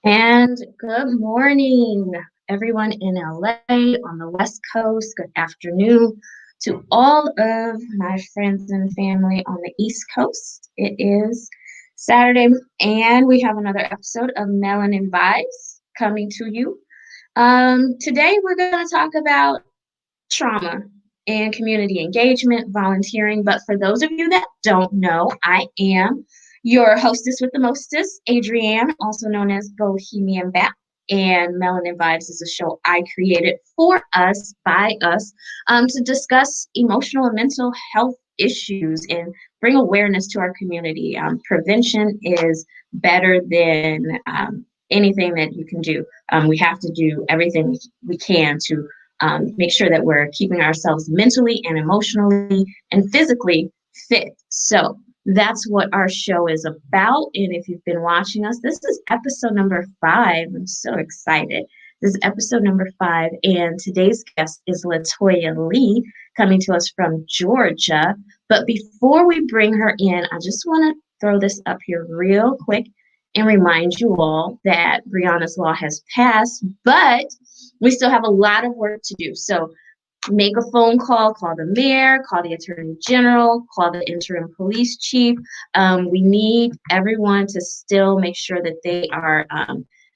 And good morning, everyone in LA, on the West Coast. Good afternoon to all of my friends and family on the East Coast. It is Saturday, and we have another episode of Melanin Vibes coming to you. Today, we're going to talk about trauma and community engagement, volunteering. But for those of you that don't know, I am your hostess with the mostest, Adrienne, also known as Bohemian Bat. And Melanin Vibes is a show I created for us, by us, to discuss emotional and mental health issues and bring awareness to our community. Prevention is better than anything that you can do. We have to do everything we can to make sure that we're keeping ourselves mentally and emotionally and physically fit. So that's what our show is about. And if you've been watching us, this is episode number 5. I'm so excited. This is episode number 5. And today's guest is Latoya Lee, coming to us from Georgia. But before we bring her in, I just want to throw this up here real quick and remind you all that Breonna's Law has passed, but we still have a lot of work to do. So make a phone call, call the mayor, call the attorney general, call the interim police chief. We need everyone to still make sure that they are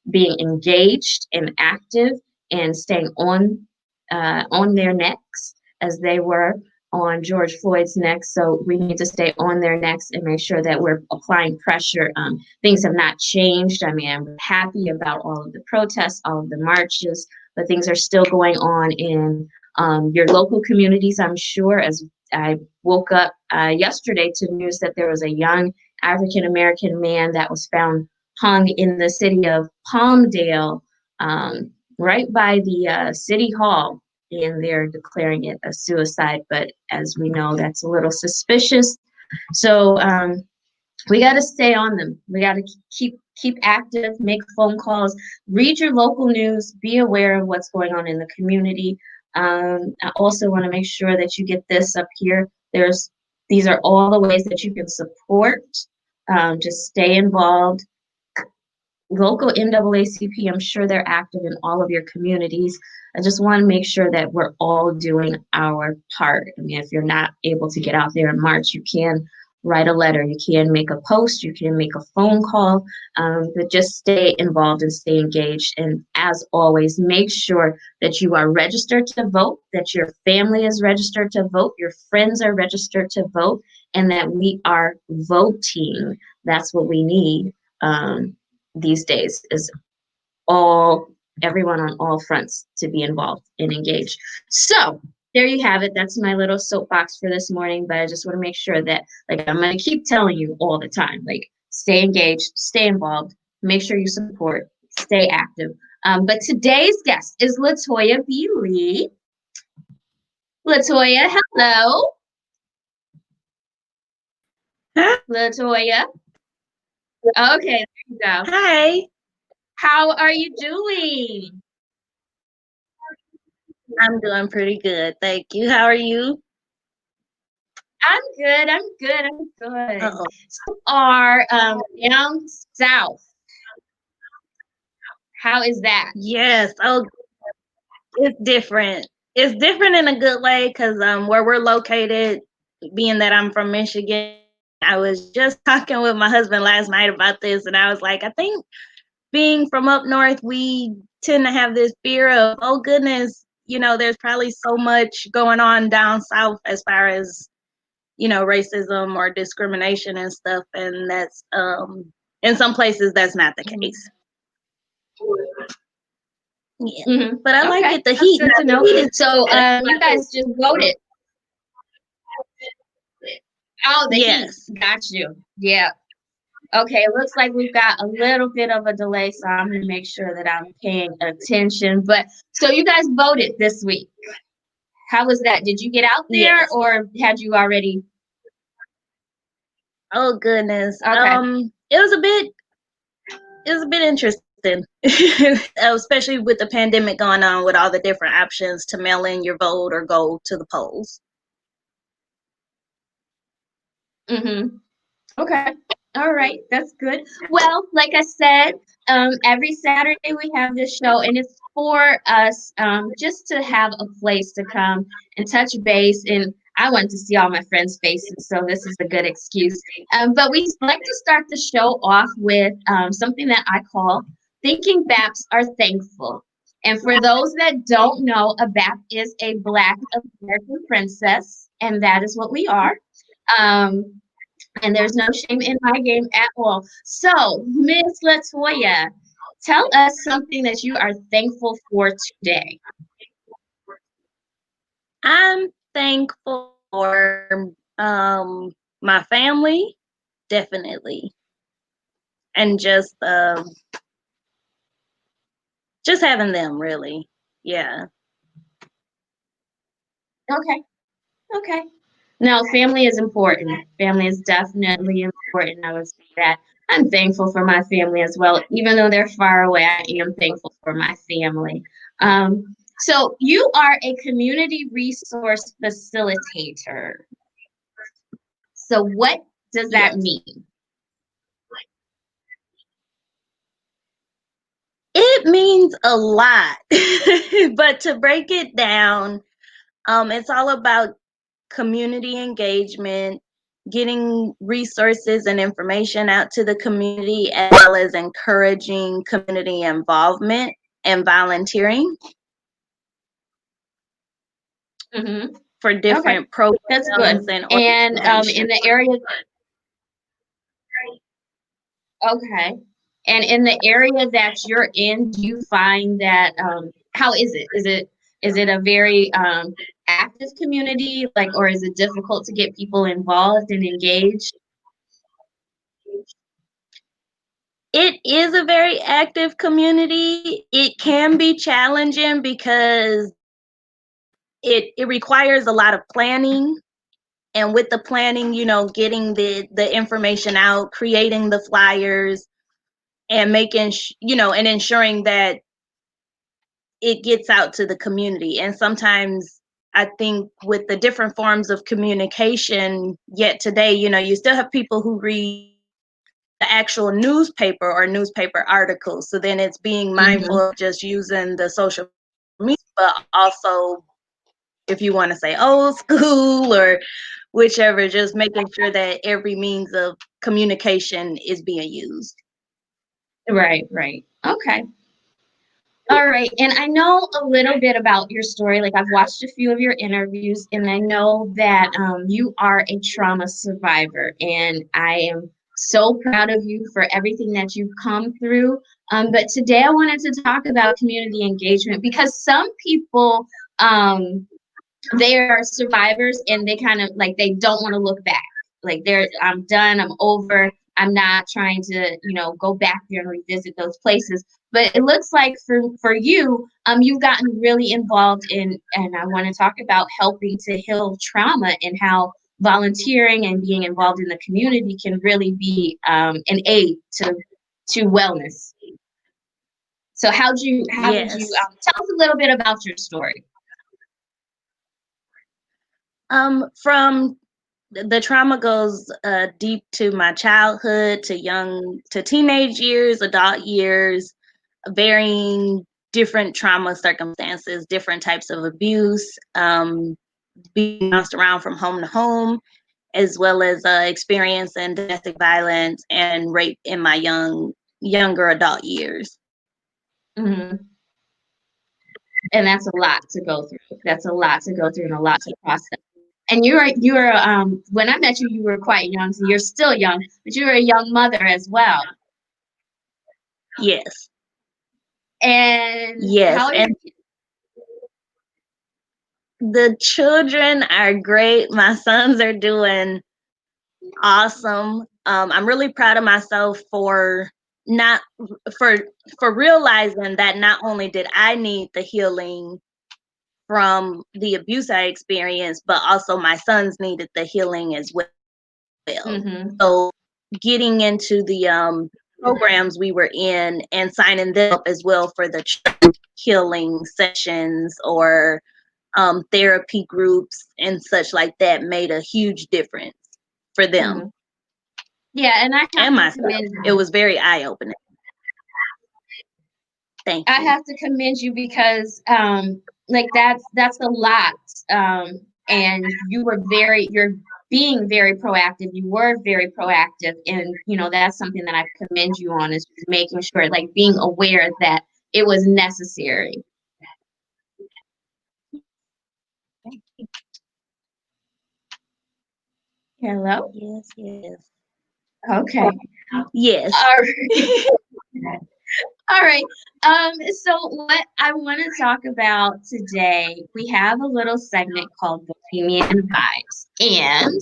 being engaged and active and staying on their necks as they were on George Floyd's neck. So we need to stay on their necks and make sure that we're applying pressure. Things have not changed. I mean, I'm happy about all of the protests, all of the marches, but things are still going on in your local communities, I'm sure. As I woke up yesterday to news that there was a young African-American man that was found hung in the city of Palmdale, right by the city hall, and they're declaring it a suicide. But as we know, that's a little suspicious. So we got to stay on them. We got to keep active, make phone calls, read your local news, be aware of what's going on in the community. I also want to make sure that you get this up here. These are all the ways that you can support. Just stay involved. Local NAACP, I'm sure they're active in all of your communities. I just want to make sure that we're all doing our part. I mean, if you're not able to get out there in March, you can write a letter, you can make a post, you can make a phone call, but just stay involved and stay engaged. And as always, make sure that you are registered to vote, that your family is registered to vote, your friends are registered to vote, and that we are voting. That's what we need. These days is everyone on all fronts to be involved and engaged. So there you have it. That's my little soapbox for this morning. But I just want to make sure that, like, I'm going to keep telling you all the time, like, stay engaged, stay involved, make sure you support, stay active. But today's guest is Latoya B. Lee. Latoya, hello. Hi. Latoya. Okay, there you go. Hi. How are you doing? I'm doing pretty good. Thank you. How are you? I'm good. I'm good. I'm good. Uh-oh. So are down south. How is that? Yes. Oh, it's different. It's different in a good way because where we're located, being that I'm from Michigan, I was just talking with my husband last night about this, and I was like, I think being from up north, we tend to have this fear of, oh goodness, there's probably so much going on down south as far as racism or discrimination and stuff, and that's in some places that's not the case. Yeah, but I like it. The heat. Good to know. So you guys just voted. Oh, the heat. Got you. Yeah. Okay, it looks like we've got a little bit of a delay, so I'm going to make sure that I'm paying attention. But so you guys voted this week. How was that? Did you get out there or had you already? Oh goodness. Okay. It was a bit interesting, especially with the pandemic going on, with all the different options to mail in your vote or go to the polls. Okay. All right, that's good. Well, like I said, every Saturday we have this show, and it's for us just to have a place to come and touch base. And I want to see all my friends' faces, so this is a good excuse. But we like to start the show off with something that I call Thinking Baps Are Thankful. And for those that don't know, a BAP is a Black American princess, and that is what we are. Um, and there's no shame in my game at all. So, Miss Latoya, tell us something that you are thankful for today. I'm thankful for my family, definitely, and just having them, really. Yeah. Okay, okay. No, family is important. Family is definitely important. I would say that. I'm thankful for my family as well. Even though they're far away, I am thankful for my family. So you are a community resource facilitator. So what does that Yes. mean? It means a lot. But to break it down, it's all about community engagement, getting resources and information out to the community, as well as encouraging community involvement and volunteering Mm-hmm. for Okay, different that's programs good. and And in organizations. the area, okay, and in the area that you're in, do you find that how is it? Is it a very active community, like, or is it difficult to get people involved and engaged? It is a very active community. It can be challenging because it requires a lot of planning, and with the planning, getting the information out, creating the flyers, and and ensuring that it gets out to the community. And sometimes I think with the different forms of communication yet today, you still have people who read the actual newspaper or newspaper articles. So then it's being mindful Mm-hmm. of just using the social media, but also, if you want to say old school or whichever, just making sure that every means of communication is being used. Right, right. Okay. All right. And I know a little bit about your story. Like, I've watched a few of your interviews, and I know that you are a trauma survivor. And I am so proud of you for everything that you've come through. But today I wanted to talk about community engagement because some people, they are survivors and they kind of like they don't want to look back. Like I'm done, I'm over. I'm not trying to, go back there and revisit those places. But it looks like for you, you've gotten really involved in, and I want to talk about helping to heal trauma and how volunteering and being involved in the community can really be an aid to wellness. So how did you Yes. tell us a little bit about your story? From the trauma goes deep to my childhood, to teenage years, adult years, varying different trauma circumstances, different types of abuse, being bounced around from home to home, as well as experiencing domestic violence and rape in my younger adult years. Mhm. And that's a lot to go through. That's a lot to go through and a lot to process. And you're when I met you, you were quite young, so you're still young, but you're a young mother as well. Yes, And yes, how are your and the children are great. My sons are doing awesome. I'm really proud of myself not for for realizing that not only did I need the healing from the abuse I experienced, but also my sons needed the healing as well. mm-hmm, So getting into the programs we were in and signing them up as well for the healing sessions or therapy groups and such like that made a huge difference for them. mm-hmm. Yeah, and I have and to myself. commend It you. was very eye-opening. Thank I you. have to commend you because like that's a lot. And you're being very proactive. You were very proactive, and that's something that I commend you on, is just making sure, like, being aware that it was necessary. Hello? Yes, yes. Okay. Yes. All right. All right. So what I want to talk about today, we have a little segment called Bohemian Vibes. And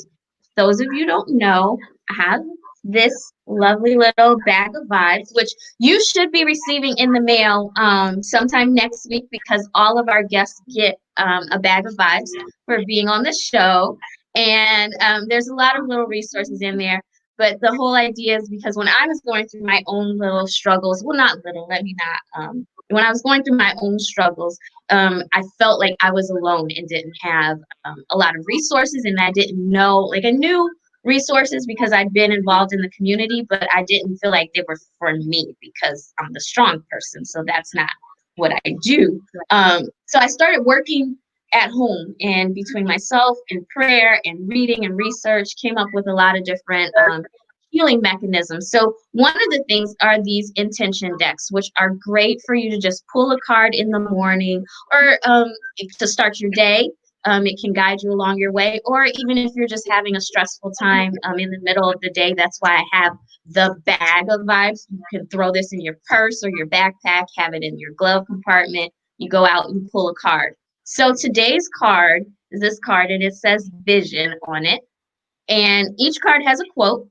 those of you who don't know, I have this lovely little bag of vibes, which you should be receiving in the mail sometime next week, because all of our guests get a bag of vibes for being on the show. And there's a lot of little resources in there. But the whole idea is because when I was going through my own little struggles, well, not little, let me not, when I was going through my own struggles, I felt like I was alone and didn't have a lot of resources, and I didn't know, like, I knew resources because I'd been involved in the community, but I didn't feel like they were for me because I'm the strong person. So that's not what I do. So I started working at home, and between myself and prayer and reading and research, came up with a lot of different healing mechanisms. So one of the things are these intention decks, which are great for you to just pull a card in the morning, or to start your day. It can guide you along your way, or even if you're just having a stressful time in the middle of the day. That's why I have the bag of vibes. You can throw this in your purse or your backpack, have it in your glove compartment. You go out, you pull a card. So today's card is this card, and it says vision on it. And each card has a quote.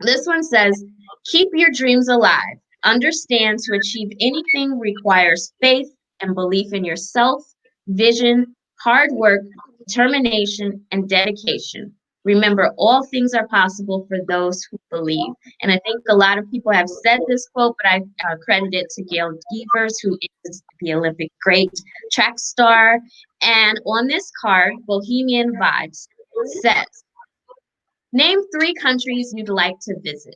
This one says, keep your dreams alive. Understand to achieve anything requires faith and belief in yourself, vision, hard work, determination, and dedication. Remember, all things are possible for those who believe. And I think a lot of people have said this quote, but I credit it to Gail Devers, who is the Olympic great track star. And on this card, Bohemian Vibes says, name 3 countries you'd like to visit.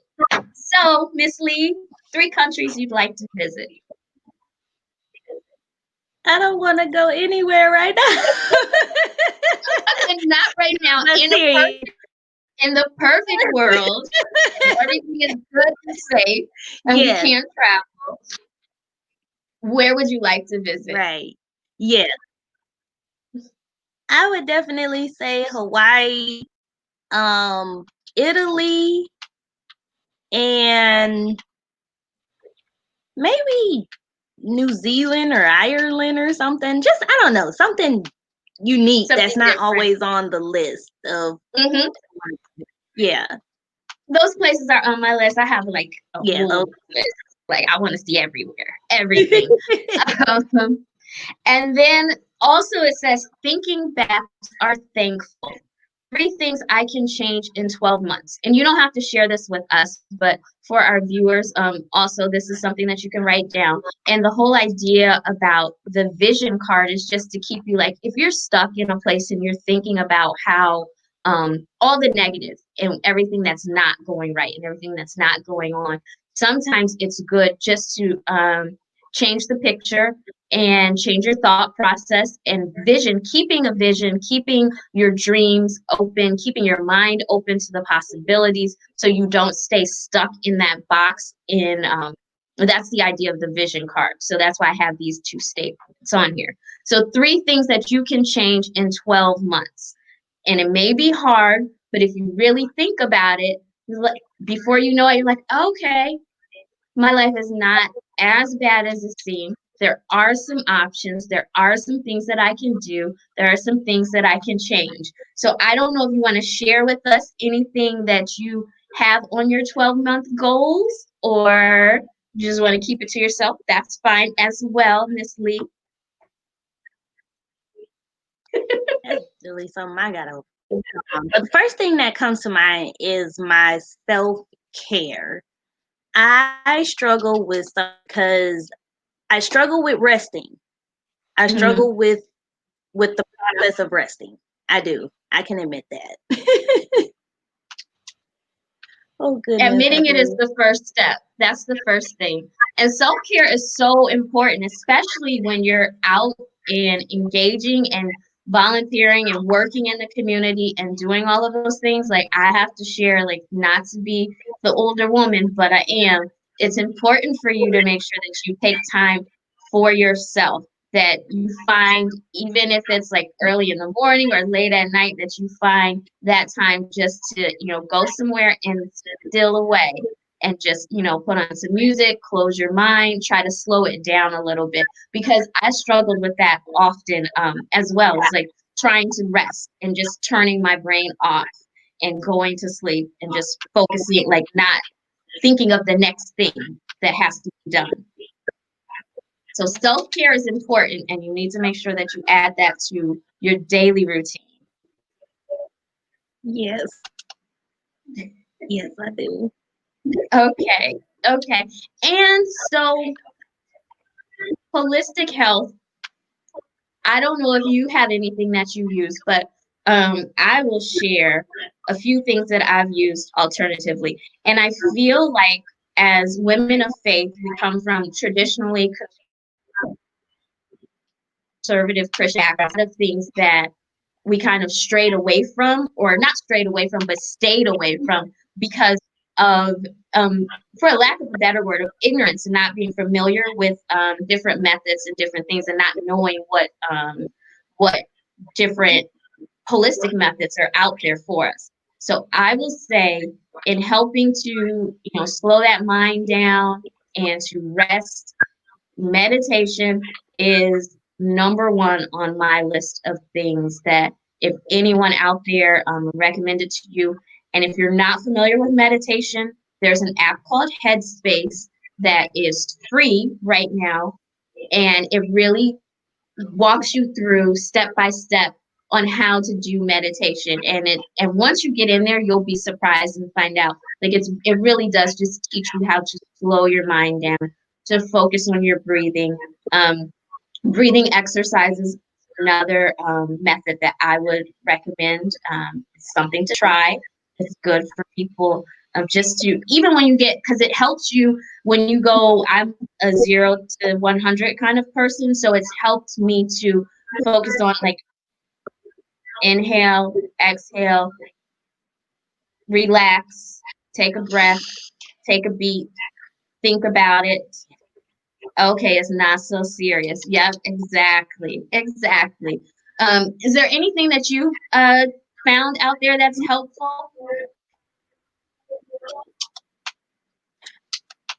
So, Miss Lee, 3 countries you'd like to visit. I don't want to go anywhere right now. And not right now. Serious. In the perfect world, everything is good and safe, and we can't travel. Where would you like to visit? Right. Yes. I would definitely say Hawaii, Italy, and maybe New Zealand or Ireland or something. Just, I don't know, something unique that's not always on the list of. Yeah. Those places are on my list. I have like a whole list. Like, I want to see everywhere, everything. And then also it says, thinking back are thankful. 3 things I can change in 12 months. And you don't have to share this with us, but for our viewers, also, this is something that you can write down. And the whole idea about the vision card is just to keep you, like, if you're stuck in a place and you're thinking about how all the negative and everything that's not going right and everything that's not going on, sometimes it's good just to change the picture and change your thought process and vision, keeping a vision, keeping your dreams open, keeping your mind open to the possibilities, so you don't stay stuck in that box. That's the idea of the vision card. So that's why I have these 2 statements on here. So 3 things that you can change in 12 months. And it may be hard, but if you really think about it, before you know it, you're like, okay, my life is not as bad as it seems. There are some options. There are some things that I can do. There are some things that I can change. So I don't know if you want to share with us anything that you have on your 12-month goals, or you just want to keep it to yourself. That's fine as well, Miss Lee. That's really something I gotta. But the first thing that comes to mind is my self-care. I struggle with because I struggle with resting. I struggle with the process of resting. I do. I can admit that. Oh goodness, I Admitting it is do. the first step. That's the first thing. And self-care is so important, especially when you're out and engaging and volunteering and working in the community and doing all of those things. Like I have to share, like not to be the older woman, but I am. It's important for you to make sure that you take time for yourself, that you find, even if it's like early in the morning or late at night, that you find that time just to, go somewhere and still away and just, put on some music, close your mind, try to slow it down a little bit. Because I struggled with that often as well. It's like trying to rest and just turning my brain off and going to sleep and just focusing, like not thinking of the next thing that has to be done. So self-care is important, and you need to make sure that you add that to your daily routine. Yes. Yes, I do. Okay. Okay. And so holistic health, I don't know if you have anything that you use, but I will share a few things that I've used alternatively. And I feel like as women of faith, we come from traditionally conservative Christian backgrounds, of things that we kind of strayed away from, or not strayed away from, but stayed away from because of, for a lack of a better word, of ignorance and not being familiar with different methods and different things, and not knowing what different holistic methods are out there for us. So I will say, in helping to slow that mind down and to rest, meditation is number one on my list of things that if anyone out there recommend it to you. And if you're not familiar with meditation, there's an app called Headspace that is free right now, and it really walks you through step by step on how to do meditation. And once you get in there, you'll be surprised and find out, like, it really does just teach you how to slow your mind down, to focus on your breathing. Breathing exercises, another method that I would recommend. It's something to try. It's good for people, just to, even when you get, because it helps you when you go. I'm a 0 to 100 kind of person, so it's helped me to focus on, like, inhale, exhale, relax, take a breath, take a beat, think about it. Okay, it's not so serious. Yep, exactly, exactly. Is there anything that you found out there that's helpful?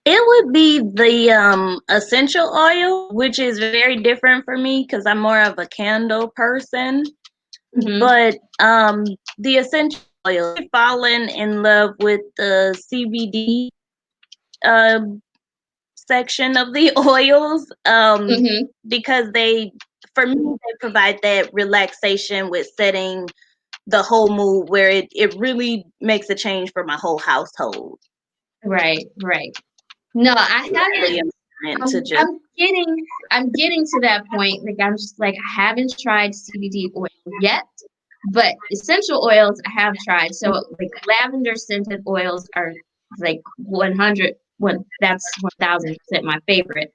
It would be the essential oil, which is very different for me because I'm more of a candle person. Mm-hmm. But the essential oil, I've fallen in love with the CBD uh, section of the oils Mm-hmm. because for me, they provide that relaxation with setting the whole mood where it really makes a change for my whole household. Right, right. No, I Really haven't. important to I'm, just I'm getting I'm getting to that point. Like, I'm just like, I haven't tried CBD oil yet, but essential oils I have tried. So like lavender scented oils are like 1000% my favorite.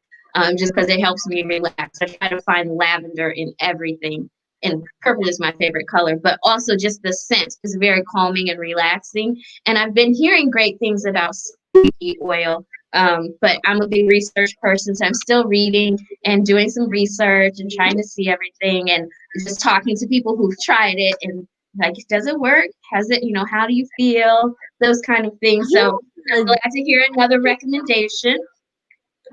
Just because it helps me relax. I try to find lavender in everything, and purple is my favorite color. But also just the scent is very calming and relaxing. And I've been hearing great things about CBD oil. But I'm a big research person, so I'm still reading and doing some research and trying to see everything, and just talking to people who've tried it, and like, does it work? Has it, how do you feel? Those kind of things. So I'm glad to hear another recommendation.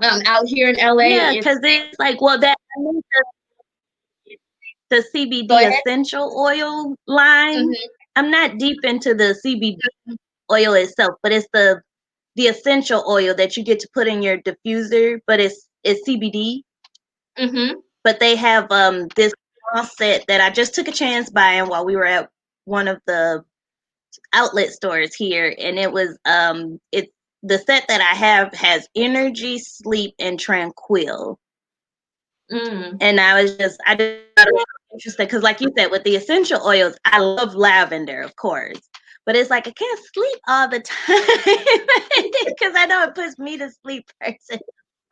Out here in LA, yeah, it's, because it's like, well, that I mean, the go CBD ahead. essential oil line. Mm-hmm. I'm not deep into the CBD oil itself, but it's the essential oil that you get to put in your diffuser, but it's CBD. Mm-hmm. But they have this small set that I just took a chance buying while we were at one of the outlet stores here, and it was it's the set that I have has energy, sleep, and tranquil. Mm. And I just thought it was interesting because, like you said, with the essential oils, I love lavender, of course, but it's like I can't sleep all the time because I know it puts me to sleep first.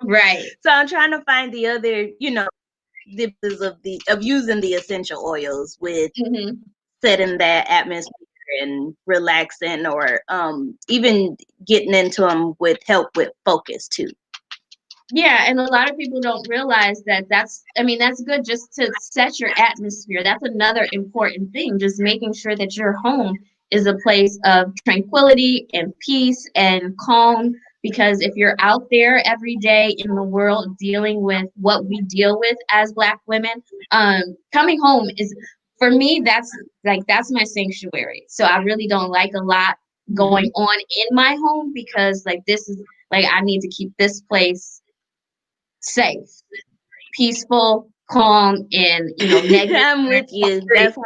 Right. So I'm trying to find the other, differences of using the essential oils with setting that atmosphere and relaxing, or even getting into them with help with focus too. Yeah, and a lot of people don't realize that that's good just to set your atmosphere. That's another important thing, just making sure that your home is a place of tranquility and peace and calm. Because if you're out there every day in the world dealing with what we deal with as Black women, coming home is, for me, that's my sanctuary. So I really don't like a lot going on in my home, because this is I need to keep this place safe, peaceful, calm, and negative. I'm with you. That's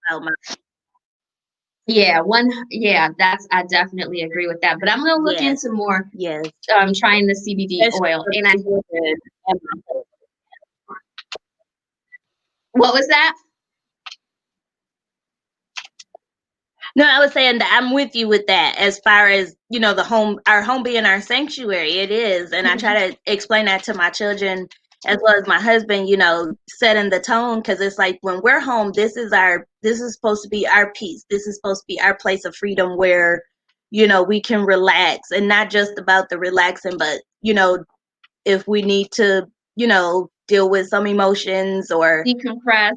how I feel. I definitely agree with that. But I'm gonna look into more. Yes. Trying the CBD oil, and what was that? No, I was saying that I'm with you with that, as far as, our home being our sanctuary. It is. And I try to explain that to my children as well as my husband, setting the tone, because it's like, when we're home, this is supposed to be our peace. This is supposed to be our place of freedom where, we can relax, and not just about the relaxing, but, if we need to, deal with some emotions or Decompress.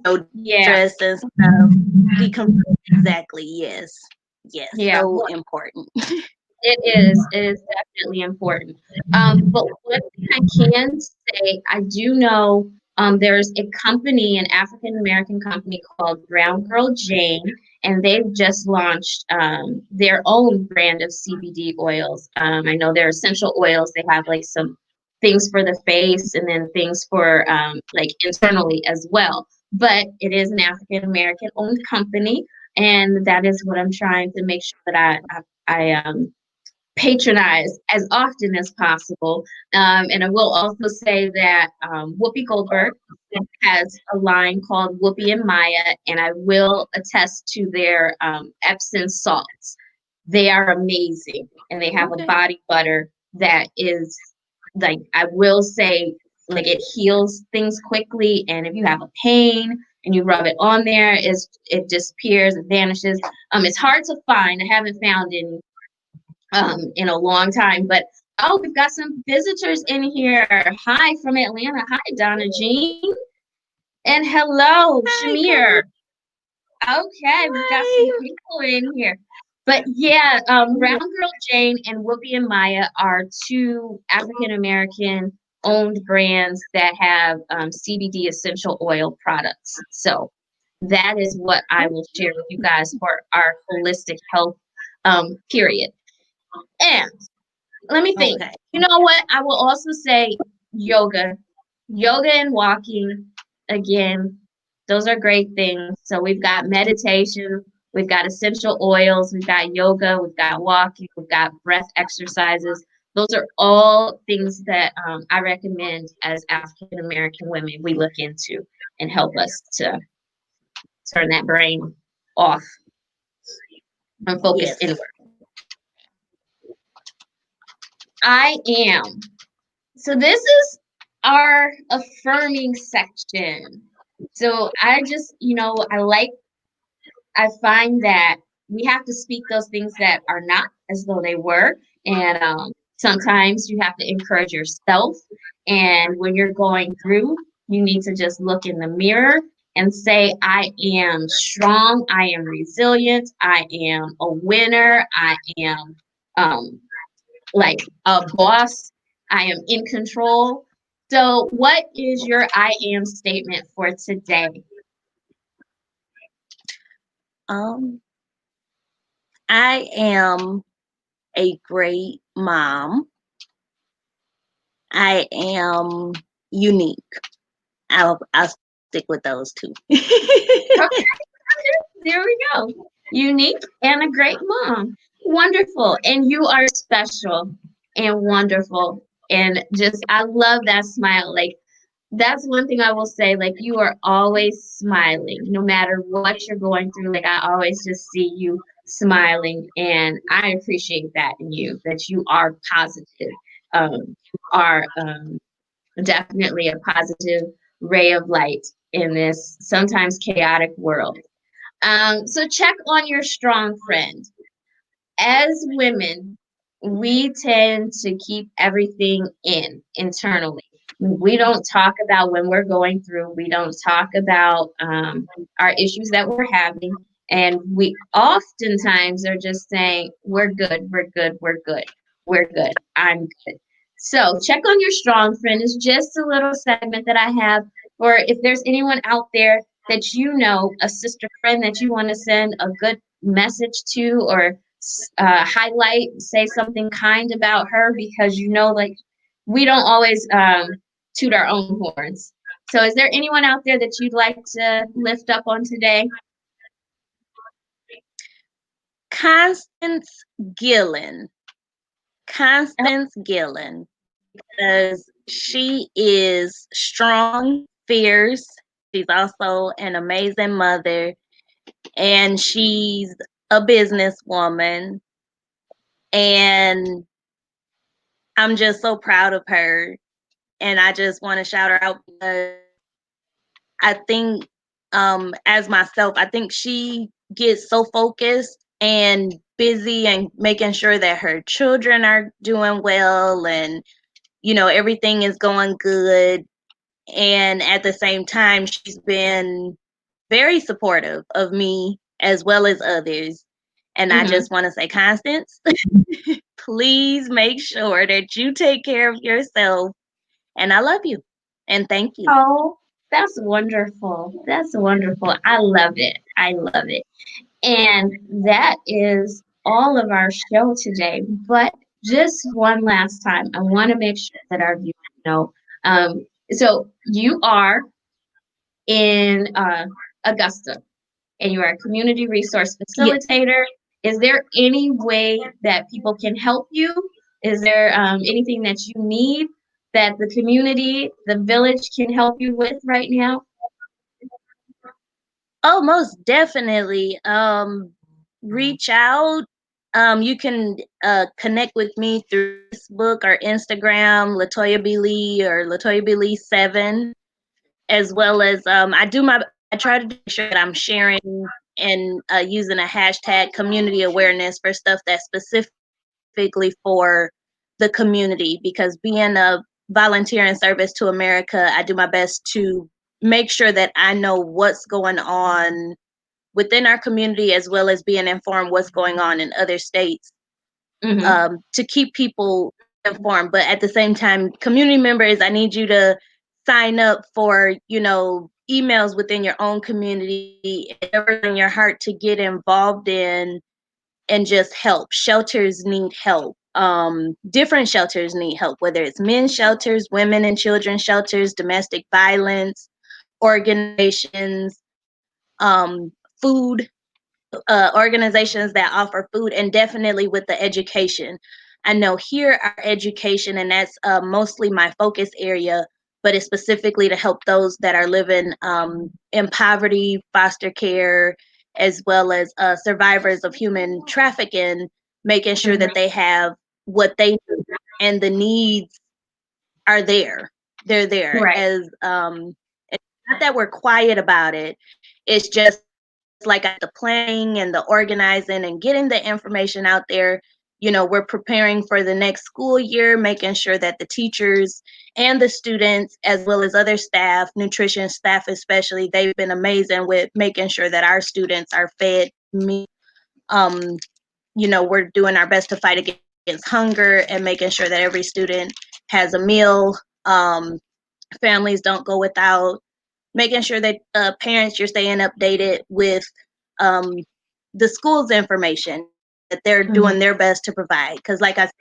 Stress and stuff. Decompress. Exactly. Yes. Yeah. So important. It is definitely important. But one thing I can say, I do know there's a company, an African American company called Brown Girl Jane, and they've just launched their own brand of CBD oils. I know they're essential oils. They have some things for the face, and then things for internally as well. But it is an African American owned company, and that is what I'm trying to make sure that I patronize as often as possible. And I will also say that Whoopi Goldberg has a line called Whoopi and Maya, and I will attest to their Epsom salts. They are amazing, and they have a body butter that is, I will say, it heals things quickly. And if you have a pain and you rub it on there, it disappears, it vanishes. It's hard to find. I haven't found any in a long time. But we've got some visitors in here. Hi from Atlanta. Hi, Donna Jean. And hello, Shamir. Okay, we've got some people in here. But yeah, Brown Girl Jane and Whoopi and Maya are two African American owned brands that have CBD essential oil products. So that is what I will share with you guys for our holistic health period. And let me think. Okay. You know what? I will also say yoga and walking. Again, those are great things. So we've got meditation, we've got essential oils, we've got yoga, we've got walking, we've got breath exercises. Those are all things that I recommend as African American women we look into and help us to turn that brain off and focus inward. I am. So this is our affirming section. So I just, I find that we have to speak those things that are not as though they were. And sometimes you have to encourage yourself. And when you're going through, you need to just look in the mirror and say, I am strong. I am resilient. I am a winner. I am like a boss. I am in control. So, what is your I am statement for today? I am a great mom. I am unique. I'll stick with those two. Okay, there we go. Unique and a great mom. Wonderful. And you are special and wonderful. And just, I love that smile. That's one thing I will say. You are always smiling, no matter what you're going through. I always just see you smiling, and I appreciate that in you, that you are positive. You are definitely a positive ray of light in this sometimes chaotic world. So check on your strong friend. As women, we tend to keep everything internally. We don't talk about when we're going through, we don't talk about our issues that we're having. And we oftentimes are just saying, we're good, we're good, we're good, we're good, I'm good. So check on your strong friend is just a little segment that I have for if there's anyone out there that you know, a sister friend that you want to send a good message to, or highlight, say something kind about her, because you know, like, we don't always toot our own horns. So, is there anyone out there that you'd like to lift up on today? Constance Gillen. Constance Gillen, because she is strong, fierce. She's also an amazing mother, and she's a businesswoman. And I'm just so proud of her. And I just want to shout her out because I think, as myself, I think she gets so focused and busy and making sure that her children are doing well and, everything is going good. And at the same time, she's been very supportive of me as well as others. And I Mm-hmm. just want to say, Constance, please make sure that you take care of yourself. And I love you. And thank you. Oh, that's wonderful. That's wonderful. I love it. I love it. And that is all of our show today. But just one last time, I want to make sure that our viewers know. So you are in Augusta, and you are a community resource Yeah. facilitator. Is there any way that people can help you? Is there anything that you need that the community, the village can help you with right now? Oh, most definitely. Reach out. You can connect with me through Facebook or Instagram, Latoya B. Lee or Latoya B. Lee 7, as well as I try to make sure that I'm sharing and using a hashtag community awareness for stuff that's specifically for the community, because being a volunteer in service to America, I do my best to make sure that I know what's going on within our community as well as being informed what's going on in other states, Mm-hmm. to keep people informed. But at the same time, community members, I need you to sign up for, emails within your own community, ever in your heart to get involved in and just help. Shelters need help. Different shelters need help, whether it's men's shelters, women and children shelters, domestic violence organizations, food organizations that offer food, and definitely with the education. I know here our education, and that's mostly my focus area, but it's specifically to help those that are living in poverty, foster care, as well as survivors of human trafficking, making sure Mm-hmm. that they have what they need and the needs are there. They're there. Right. As it's not that we're quiet about it. It's just like at the planning and the organizing and getting the information out there. We're preparing for the next school year, making sure that the teachers and the students, as well as other staff, nutrition staff especially, they've been amazing with making sure that our students are fed meat. Um, we're doing our best to fight against hunger and making sure that every student has a meal. Families don't go without, making sure that parents, you're staying updated with um, the school's information that they're Mm-hmm. doing their best to provide. Because, like I said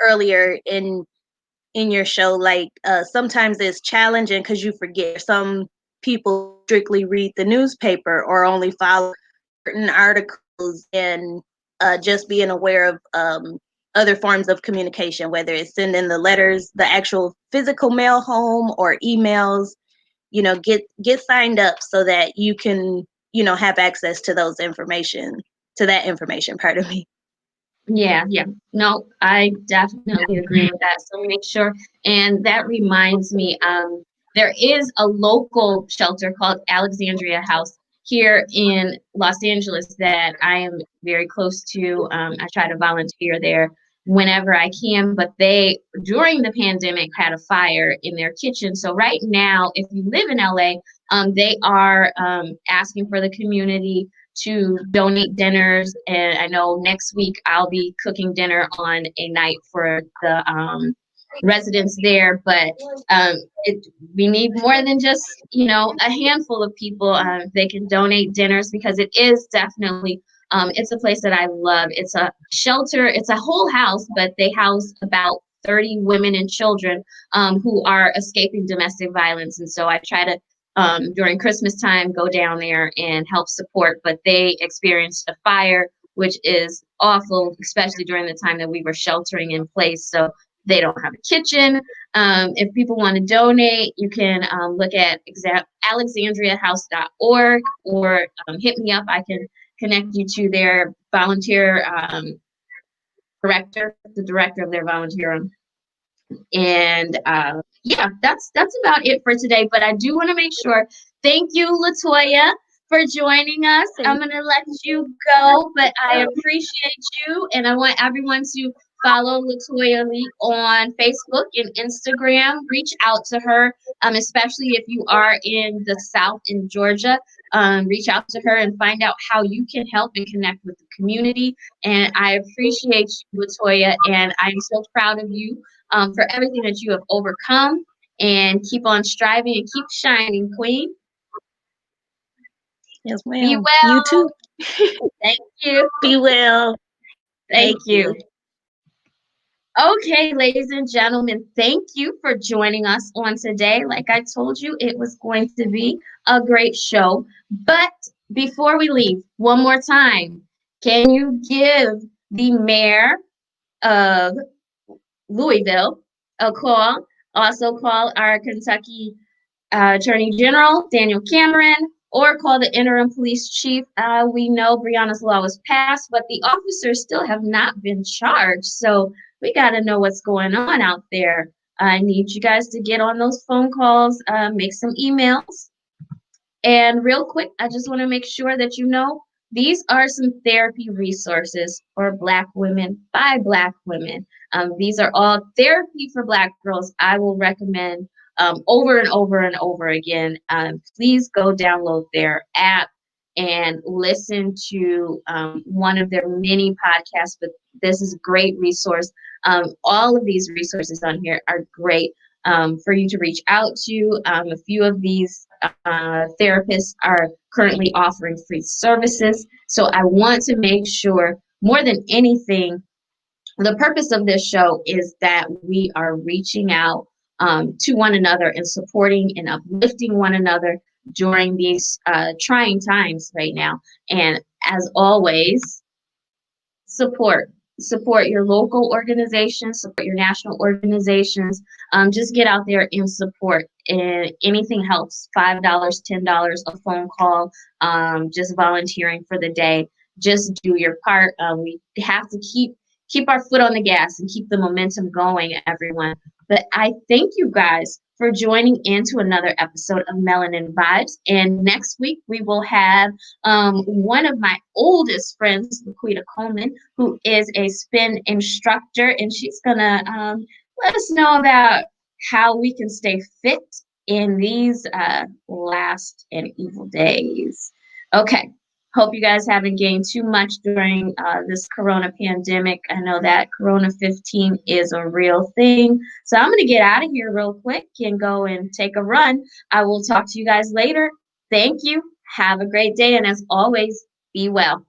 earlier in your show, like sometimes it's challenging because you forget. Some people strictly read the newspaper or only follow certain articles, and just being aware of other forms of communication, whether it's sending the letters, the actual physical mail home, or emails. Get signed up so that you can have access to those information that information part of me. Yeah, yeah. No, I definitely agree with that. So make sure, and that reminds me, there is a local shelter called Alexandria House here in Los Angeles that I am very close to. I try to volunteer there whenever I can, but they, during the pandemic, had a fire in their kitchen. So right now, if you live in LA, they are asking for the community to donate dinners. And I know next week I'll be cooking dinner on a night for the residents there. But we need more than just, a handful of people. They can donate dinners because it is definitely, it's a place that I love. It's a shelter, it's a whole house, but they house about 30 women and children who are escaping domestic violence. And so I try to during Christmas time, go down there and help support. But they experienced a fire, which is awful, especially during the time that we were sheltering in place. So they don't have a kitchen. If people want to donate, you can look at alexandriahouse.org or hit me up. I can connect you to their volunteer director, the director of their volunteer. And yeah, that's about it for today. But I do want to make sure. Thank you, Latoya, for joining us. I'm gonna let you go, but I appreciate you, and I want everyone to follow Latoya Lee on Facebook and Instagram. Reach out to her, especially if you are in the South in Georgia. Reach out to her and find out how you can help and connect with the community. And I appreciate you, Latoya, and I'm so proud of you for everything that you have overcome, and keep on striving and keep shining, Queen. Yes, ma'am. Be well. You too. Thank you. Be well. Thank you. Okay, ladies and gentlemen, thank you for joining us on today. Like I told you, it was going to be a great show. But before we leave, one more time, can you give the mayor of Louisville a call? Also call our Kentucky Attorney General Daniel Cameron, or call the interim police chief. We know Breonna's law was passed, but the officers still have not been charged. So we got to know what's going on out there. I need you guys to get on those phone calls, make some emails. And real quick, I just want to make sure that you know these are some therapy resources for Black women by Black women. These are all therapy for Black girls. I will recommend over and over and over again. Please go download their app and listen to one of their many podcasts. But this is a great resource. All of these resources on here are great for you to reach out to. A few of these therapists are currently offering free services. So I want to make sure, more than anything, the purpose of this show is that we are reaching out to one another and supporting and uplifting one another during these trying times right now. And as always, support your local organizations, support your national organizations. Just get out there and support, and anything helps. $5, $10, a phone call, just volunteering for the day. Just do your part. We have to keep our foot on the gas and keep the momentum going, everyone. But I thank you guys for joining into another episode of Melanin Vibes. And next week, we will have one of my oldest friends, Laquita Coleman, who is a spin instructor, and she's going to let us know about how we can stay fit in these last and evil days. Okay. Hope you guys haven't gained too much during this corona pandemic. I know that Corona 15 is a real thing. So I'm going to get out of here real quick and go and take a run. I will talk to you guys later. Thank you. Have a great day. And as always, be well.